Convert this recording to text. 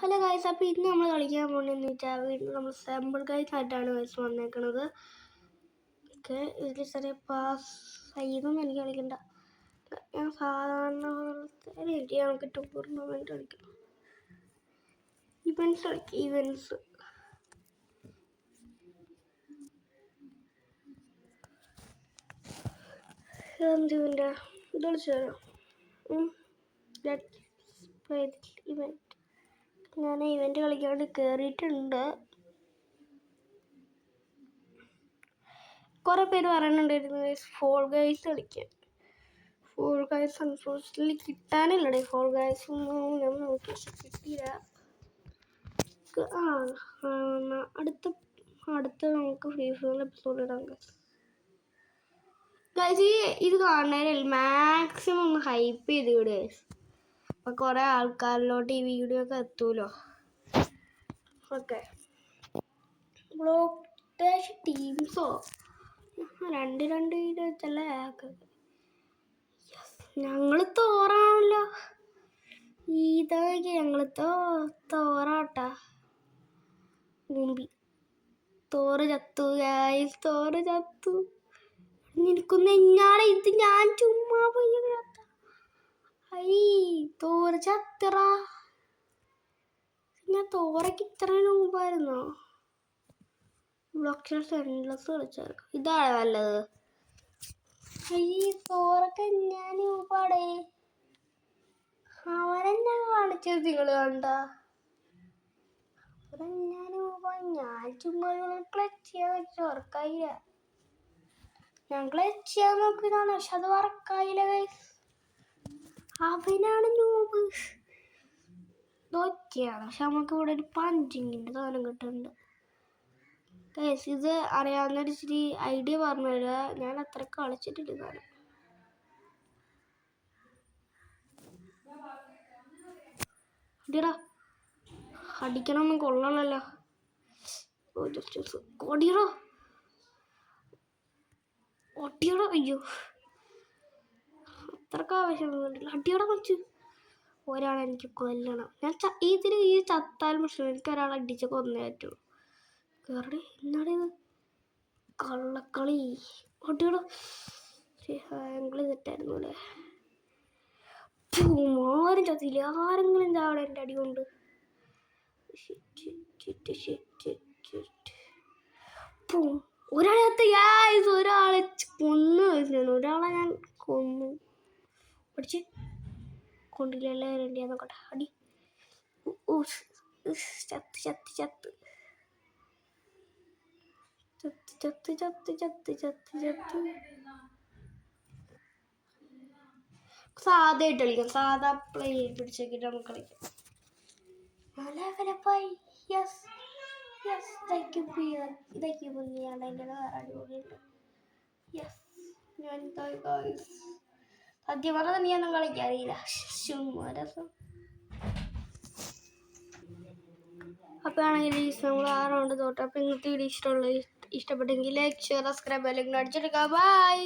Hello guys, അപ്പോൾ ഇന്ന് നമ്മൾ കളിക്കാൻ പോകുന്നതെന്ന് വെച്ചാൽ വീണ്ടും നമ്മൾ സാമ്പിൾ ഗൈസ് ആയിട്ടാണ് ഗൈസ് വന്നേക്കണത്. ഓക്കെ, ഇതിൽ ചെറിയ പാസ് ചെയ്യുന്നൊന്നും എനിക്ക് കളിക്കണ്ട. ഞാൻ സാധാരണ നമുക്ക് ടൂർണമെൻറ്റ് കളിക്കണം. ഇവൻറ്റ്സ് കളിക്കാം, ഇവൻറ്റ്സ്. എന്തിൻ്റെ ഇത് കളിച്ചു തരാം. ഇവൻറ്റ് ഞാൻ ഇവൻറ്റ് കളിക്കാൻ വേണ്ടി കയറിയിട്ടുണ്ട്. കുറേ പേര് പറയുന്നുണ്ടായിരുന്നു ഫോൾ ഗൈസ് കളിക്കാൻ. ഫോൾ ഗൈസ് അൺഫോർച്യുനേറ്റ്ലി കിട്ടാനില്ലടേ. ഫോൾ ഗൈസ് ഒന്നും ഞാൻ നോക്കി കിട്ടിയില്ല. അടുത്ത നമുക്ക് ഫ്രീ ഫയർ എപ്പിസോഡ് ഇടാം ഗൈസ്. ഇത് കാണുന്നതിൽ മാക്സിമം ഒന്ന് ഹൈപ്പ് ചെയ്ത് വിടുക ഗൈസ്. അപ്പോൾ കുറേ ആൾക്കാരിലോട്ട് ഈ വീഡിയോ ഒക്കെ എത്തുമല്ലോ. ഓക്കെ, ബ്ലോക്ക് ഡാഷ് ടീംസോ രണ്ട് വീഡിയോ വെച്ചല്ലേ. ഞങ്ങൾ തോറാണല്ലോ. ഇതൊക്കെ ഞങ്ങൾ തോറാട്ടാ. മുമ്പി തോറ് ചത്തു ഗൈസ്, തോറ് ചത്തു. നിനക്കൊന്ന് എങ്ങാടെ ഇത് ഞാൻ ചുമ്മാ പോയി തോറ് ചത്തറ. ഞാൻ തോറയ്ക്ക് ഇത്ര രൂപമായിരുന്നോ? ബ്ലോക്ക് സെൻഡ്ലെസ് കളിച്ചാൽ ഇതാണ് നല്ലത്. തോറൊക്കെ ഞാൻ രൂപാടേ അവരെന്നെ കാണിച്ചത് നിങ്ങൾ കണ്ട. ഞാൻ ചുമ്മാ ക്ലച്ച് ചെയ്യാൻ വെച്ച് വർക്കായില്ല. ഞാൻ ക്ലച്ച് ചെയ്യാൻ നോക്കിയതാണ്, പക്ഷെ അത് വർക്കായില്ല ഗൈസ്. അവനാണ് നൂബ്. നോക്കിയാണ്, പക്ഷെ നമുക്ക് ഇവിടെ ഒരു പഞ്ചിങ്ങിൻ്റെ സാധനം കിട്ടുന്നുണ്ട് ഗൈസ്. ഇത് അറിയാവുന്നൊരു ഇച്ചിരി ഐഡിയ പറഞ്ഞു തരിക. ഞാൻ അത്ര കളിച്ചിട്ടില്ല സാധനം. അടിയടാ, അടിക്കണമൊന്നും കൊള്ളണല്ലോ. ഓടിയടോ ഒട്ടിയടോ. അയ്യോ, അത്രക്ക് ആവശ്യം തോന്നിട്ടില്ല. അടിയട വെച്ച് ഒരാളെനിക്ക് കൊല്ലണം. ഞാൻ ഈ ചത്താൽ പ്രശ്നം, എനിക്ക് ഒരാളെ അടിച്ച് കൊന്നേ പറ്റുള്ളൂ. കയറി എന്നാടേ ഇത് കള്ളക്കളി. ഒട്ടിയടോ, ആംഗിള് തെറ്റായിരുന്നു അല്ലേ. ആരും ചത്തില്ല. ആരെങ്കിലും ചാവടെ എൻ്റെ അടി കൊണ്ട്. ഒരാളെ ഒരാളെ കൊന്നു വെച്ചാണ്. ഒരാളെ ഞാൻ കൊന്നു. പഠിച്ച് കൊണ്ടില്ല. എല്ലാവരും എൻ്റെ നോക്കട്ടെ. അടി. ചത്ത് ചത്ത് ചത്ത് ചത്ത് ചത്ത് ചത്ത് ചത്ത് ചത്ത്. സാധായിട്ട് കളിക്കാം. സാധാ പ്ലേ പിടിച്ചേക്കിട്ട് നമുക്ക് കളിക്കാം. യെസ് യെസ്, ഇതൊക്കെ പുതിയാണ്. അതിൻ്റെ വേറെ അടിപൊളിയുണ്ട്. യെസ്, ഞാൻ സത്യം പറഞ്ഞാൽ നീ ഒന്നും കളിക്കാറില്ല. രസം. അപ്പോൾ ആണെങ്കിൽ നമ്മൾ 6 റൗണ്ട് തോട്ടെ. അപ്പോൾ ഇന്നത്തെ വീഡിയോ ഇഷ്ടപ്പെട്ടെങ്കിൽ ലൈക്ക്, ഷെയർ, സബ്സ്ക്രൈബ് അല്ലെങ്കിൽ അടിച്ചെടുക്കാം. ബൈ.